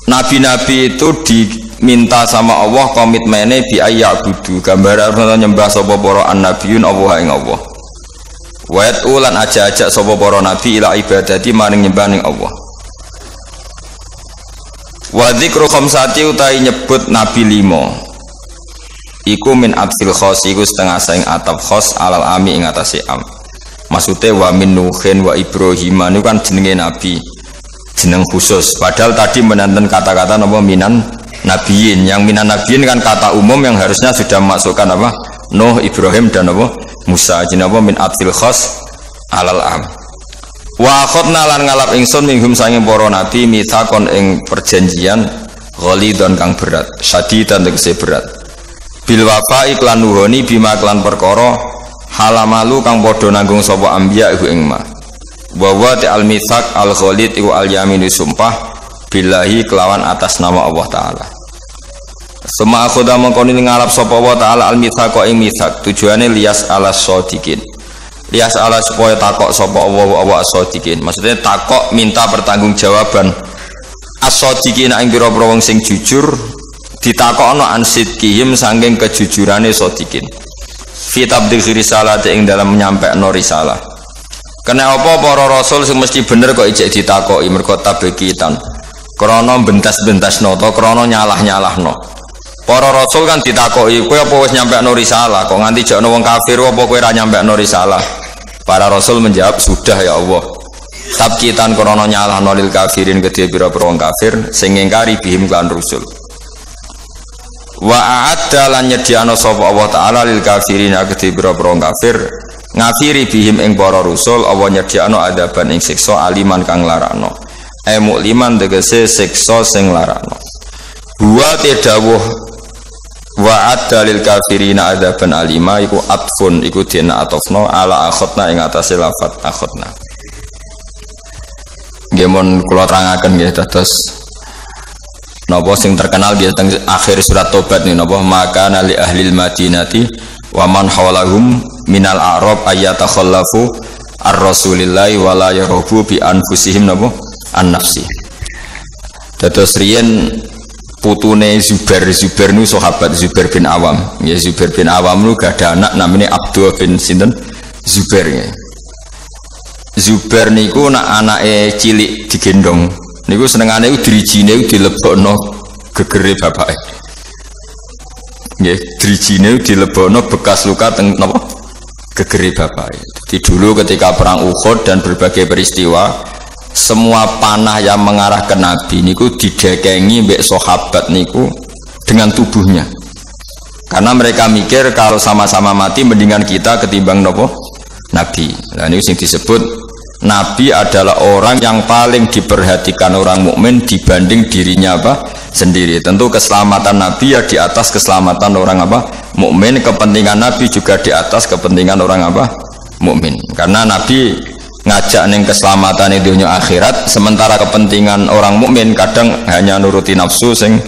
Nabi-nabi itu diminta sama Allah komitmennya bi ayyabudu, gambaran nyembah sapa para annabiyun Allah ing Allah. Wa ulan aja-aja sapa para nabi ila ibadati maring nyembah ning Allah. Wa dzikru khamsati utai nyebut nabi 5 iku min atfil khos, iku setengah saing ataf khos alal ami ing atase am. Maksudnya wa min nuhin wa ibrahim itu kan jenenge nabi, jeneng khusus. Padahal tadi menanten kata-kata nama minan nabiyin, yang minan nabiyin kan kata umum yang harusnya sudah memasukkan apa Nuh, Ibrahim dan apa Musa. Jeneng apa min atfil khos alal am. Wa akhadna lan ngalap ingsun minhum sanging para nabi mitsakon ing perjanjian ghalidon kang berat, syadidan tegese berat. Bil wafa iklan nuhoni bima klan perkara halamalu kang padha nanggung sapa anbiya iku ing ma. Wa wa ta'al mitsak al ghalid iku al yaminu sumpah billahi kelawan atas nama Allah taala. Sema akhoda mengkoni ngalap sapa wa taala al mitsak ing mitsak tujuane lias alas shodikin. Lias ala supaya takok sapa Allah as-shodikin. Maksudnya takok minta pertanggungjawaban as-shodikin ing pira-pira wong sing jujur, ditakokno ansidkihim saking kejujurane shodikin. Fi tablighi risalati ing dalam menyampaikan risalah. Kena apa para rasul sing mesti bener kok ijek ditakoki mergo tabekitan. Krana bentas-bentasno ta krana nyalah-nyalahno. Para rasul kan ditakoki, kowe apa wis nyampekno risalah? Kok nganti jakno wong kafir apa kowe ora nyampekno risalah? Para rasul menjawab, sudah ya Allah. Tabkitan krana nyalahno lil kafirin kedhe pira-pira wong kafir sing ngingkari bihim lan rusul. Wa a'adda lan nyediano sapa Allah taala lil kafirin kedhe pira-pira wong kafir ngafiri bihim ing para rusul Allah nyediano adaban ing siksa aliman kang larakno. Mukliman tegese siksa sing larakno. Huwa tedawuh wa adalil kafirina adzaban alima iku atfun iku dina atofno ala akhotna ing atase lafat akhotna. Nggih mon kula terangaken nggih dados napa sing terkenal nggih teng akhir surat Tobat nih napa maka li ahlil madinati wa man hawlahum minal a'rab ayatakhallafu ar-rasulillahi wa la yarubu bi anfusihim napa an-nafsi. Dados riyen putune Zubair nu sahabat Zubair bin Awam. Ya Zubair bin Awam nu gak ada anak namanya Abdul bin sinten Zubair. Ya. Zubair niku nak anake cilik digendong. Niku senengane drijine dilebokno gegere bapake. Nggih, drijine dilebokno bekas luka teng napa? Gegere bapake. Jadi dulu ketika perang Uhud dan berbagai peristiwa semua panah yang mengarah ke Nabi niku didekengi mbek sahabat niku dengan tubuhnya. Karena mereka mikir kalau sama-sama mati mendingan kita ketimbang nopo Nabi. Nah ini yang disebut Nabi adalah orang yang paling diperhatikan orang mukmin dibanding dirinya apa sendiri. Tentu keselamatan Nabi ya di atas keselamatan orang apa mukmin, kepentingan Nabi juga di atas kepentingan orang apa mukmin. Karena Nabi ngajak ning keselamatan dunia akhirat, sementara kepentingan orang mukmin kadang hanya nuruti nafsu sing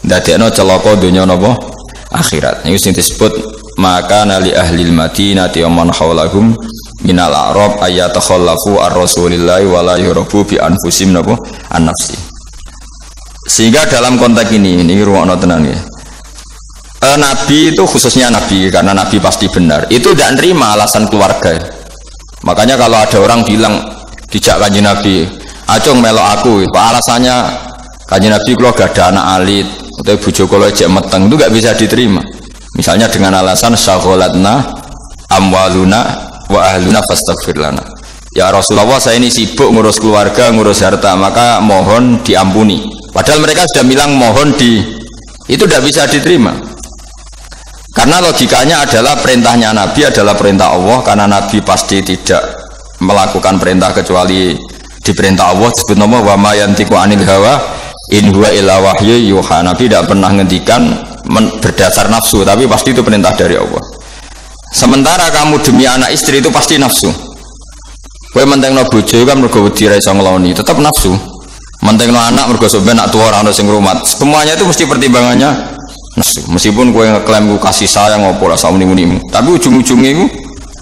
ndadekno celaka dunia napa akhirat. Niku sing disebut maka nali ahlil madinati wa man hawlahum minal a'rab ayatakhallafu ar-rasulillahi wa la yurabu bi anfusim napa an-nafsi. Sehingga dalam konteks ini rumakno tenan ya. Nabi itu khususnya Nabi karena Nabi pasti benar. Itu tidak nerima alasan keluarga. Makanya kalau ada orang bilang dijak kanjeng Nabi, acung melok aku, alasannya kanjeng Nabi kalau gak ada anak alit atau bojo kula ejek meteng, itu gak bisa diterima. Misalnya dengan alasan syaghalatna amwaluna wa ahluna fastaghfir lana. Ya Rasulullah, saya ini sibuk ngurus keluarga, ngurus harta, maka mohon diampuni. Padahal mereka sudah bilang mohon itu tidak bisa diterima. Karena logikanya adalah perintahnya Nabi adalah perintah Allah, karena Nabi pasti tidak melakukan perintah kecuali diperintah Allah. Disebut nama wa ma yantiqu anil hawa in huwa illa wahyu yuha. Nabi tidak pernah ngendikan berdasar nafsu, tapi pasti itu perintah dari Allah. Sementara kamu demi anak istri itu pasti nafsu. Kowe mentengno bojo kan mergo wedi ra iso ngloni, tetap nafsu. Mentengno anak mergo sampeyan nak tuwa ora ono sing ngrumat. Semuanya itu mesti pertimbangannya nafsu. Meskipun kowe ngeklaim ku kasih sayang apa ora sauni-unimu, tapi ujung-ujungnya iku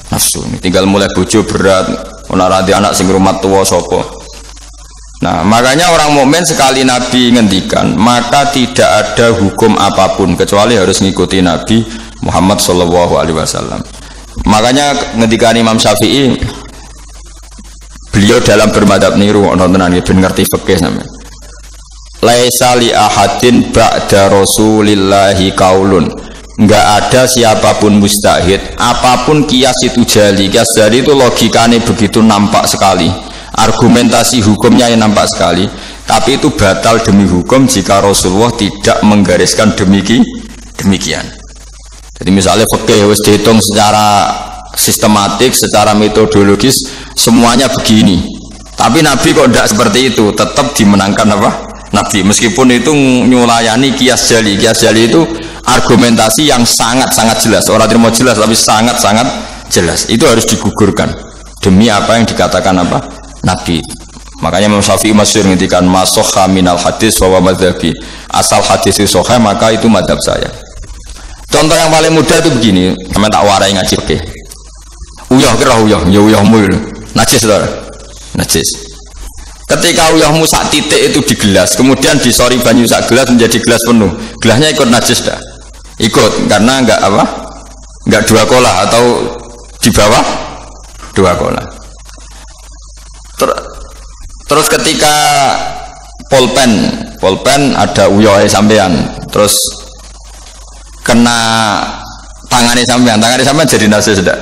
nafsu. Tinggal mulai bojo berat, ora ra anak sing ngrumat tuwa sapa. Nah, makanya orang mukmin sekali Nabi ngendikan, maka tidak ada hukum apapun kecuali harus ngikuti Nabi Muhammad Shallallahu Alaihi Wasallam. Makanya ngendikan Imam Syafi'i, beliau dalam bermadhab niru, nontonan ben ngerti fikih namanya. Laisa li ahadin ba'da Rasulillahi kaulun. Enggak ada siapapun mustahid, apapun kias itu jali. Kias jali itu logikanya begitu nampak sekali. Argumentasi hukumnya yang nampak sekali, tapi itu batal demi hukum jika Rasulullah tidak menggariskan demikian. Jadi misalnya fikih wis dihitung secara sistematik, secara metodologis semuanya begini, tapi Nabi kok tidak seperti itu, tetap dimenangkan apa? Nabi, meskipun itu nyulayani kias jali. Kias jali itu argumentasi yang sangat-sangat jelas, orang terima jelas tapi sangat-sangat jelas, itu harus digugurkan demi apa yang dikatakan apa? Nabi. Makanya Imam Syafi'i masyhur ngendikan masokha minal hadis wa madhabi, asal hadis itu sahih maka itu madhab saya. Contoh yang paling mudah itu begini, namanya tak warai ngaji oke. Uyah kira uyah, ya uyahmu najis to. Najis. Ketika uyahmu sak titik itu di gelas, kemudian disori banyu sak gelas menjadi gelas penuh, gelasnya ikut najis dah? Ikut, karena enggak apa? Enggak dua kolah atau di bawah dua kolah. Terus ketika polpen ada uyah sampean, terus kena tangannya sampean jadi najis tidak?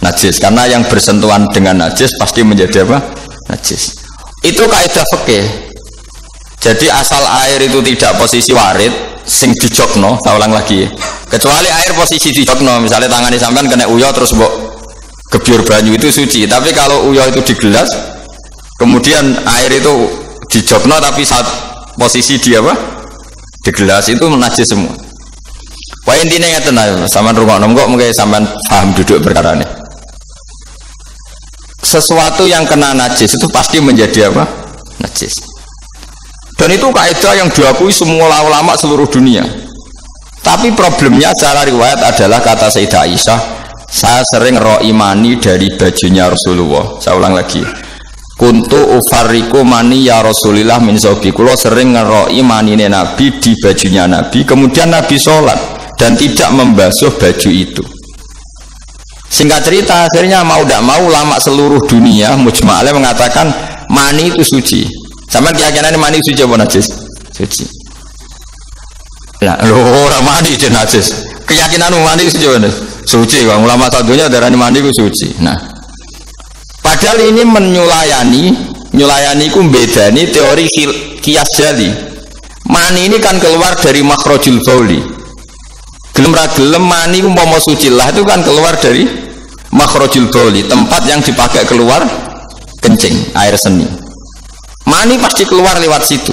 Najis, karena yang bersentuhan dengan najis pasti menjadi apa? Najis. Itu kaidah fikih. Jadi asal air itu tidak posisi warid, sing dijokno, saya ulang lagi. Kecuali air posisi dijokno, misalnya tangannya sampean kena uyah terus mbok gebyur banyu itu suci. Tapi kalau uyah itu di gelas, kemudian air itu dijokno tapi saat posisi dia apa? Di gelas itu najis semua. Wah intinya ya tenang, sampean rungokno kok mungkin sampean paham duduk perkara ini. Sesuatu yang kena najis itu pasti menjadi apa? Najis. Dan itu kaidah yang diakui semua ulama seluruh dunia. Tapi problemnya cara riwayat adalah kata Sayyidah Aisyah, saya sering ro'imani dari bajunya Rasulullah. Saya ulang lagi. Kuntu ufarriku mani ya Rasulillah min saubi. Kulo sering ngeroi manine Nabi di bajunya Nabi. Kemudian Nabi sholat dan tidak membasuh baju itu. Singkat cerita, akhirnya mau tidak mau ulama seluruh dunia mujma'alnya mengatakan mani itu suci. Sama keyakinan mani suci apa najis? Suci. Ya, orang mani itu najis. Keyakinan mani itu suci. Suci. Bang. Ulama satunya darah mani itu suci. Nah, padahal ini menyulayani ku bedani teori kias jali. Mani ini kan keluar dari makhrajul bauli. Gelem ra gelem mani umpama suci lah itu kan keluar dari makhrajul bauli, tempat yang dipakai keluar kencing, air seni. Mani pasti keluar lewat situ.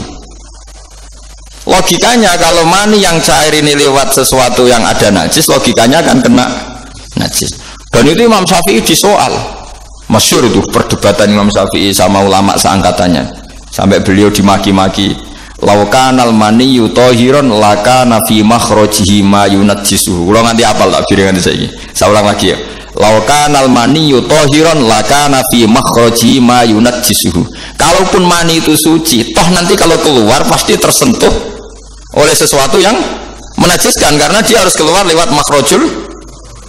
Logikanya kalau mani yang cair ini lewat sesuatu yang ada najis, logikanya akan kena najis. Dan itu Imam Syafi'i disoal. Masyhur itu perdebatan Imam Syafi'i sama ulama seangkatannya, sampai beliau dimaki-maki. Laukanal mani yutohiron laka nafi makhrojihi ma yunajjisuhu. Kalau nanti apal tak biar nanti saya ulang lagi ya. Laukanal mani yutohiron laka nafi makhrojihi ma yunajjisuhu. Kalaupun mani itu suci, toh nanti kalau keluar pasti tersentuh oleh sesuatu yang menajiskan, karena dia harus keluar lewat makhrajul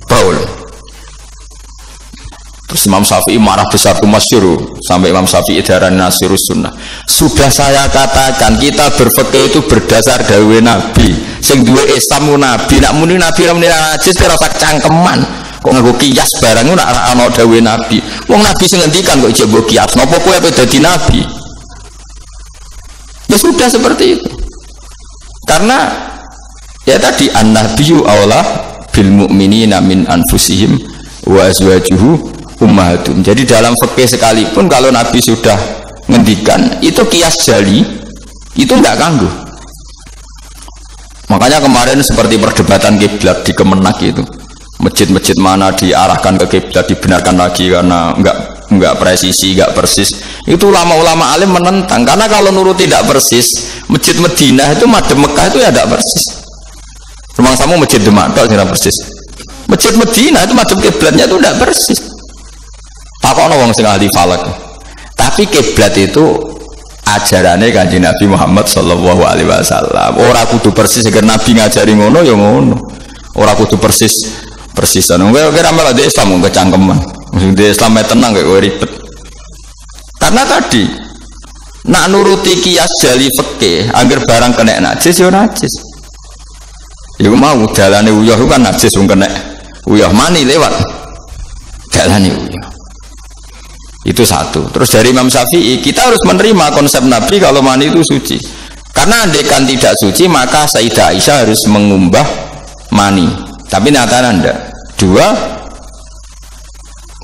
baul. Terus Imam Syafi'i marah besar itu masyhur, sampai Imam Syafi'i darani Nasirus Sunnah. Sudah saya katakan kita berfikih itu berdasar dawuh Nabi. Sing duwe Islam Nabi, nak muni Nabi ra muni najis ora sak cangkeman. Kok nganggo kias barang ora ana dawuh Nabi. Wong Nabi sing ngendikan kok ijek mbok kias. Napa kowe ape dadi nabi? Ya sudah seperti itu. Karena ya tadi an-nabiyyu aula bil mu'minina min anfusihim wa azwajuhu ummahatum. Jadi dalam fikih sekalipun kalau Nabi sudah ngendikan itu kias jali, itu enggak ganggu. Makanya kemarin seperti perdebatan kiblat di Kemenak itu, masjid-masjid mana diarahkan ke kiblat dibenarkan lagi karena enggak presisi, enggak persis. Itu ulama-ulama alim menentang, karena kalau nurut tidak persis, masjid Madinah itu madhep Mekah itu ya tidak persis. Rumah samu masjid Demak tidak persis. Masjid Madinah itu madhep kiblatnya itu tidak persis. Takokno wong sing ahli falak. Tapi kiblat itu ajarane Kanjeng Nabi Muhammad sallallahu alaihi wasallam. Ora kudu persis seger Nabi ngajari ngono ya ngono. Ora kudu persisan. Kowe ora malah di Islam kok cangkeman. Mesti di Islam tenang kok ribet. Karena tadi nak nuruti kias jali fikih, agar barang kena najis ya najis. Iku mau dalane uyah kan najis wong kena uyah mani lewat. Dalane uyah. Itu satu. Terus dari Imam Syafi'i kita harus menerima konsep Nabi kalau mani itu suci. Karena andaikan tidak suci maka Sayyidah Aisyah harus mengumbah mani. Tapi nyatanya ndak. Dua,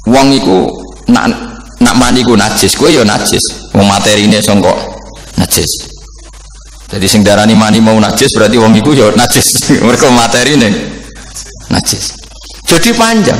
wong iku nak mani ku najis, kowe ya najis. Wong materine songkok najis. Jadi sing darani mani mau najis berarti wong iku ya najis. Mergo materine najis. Jadi panjang.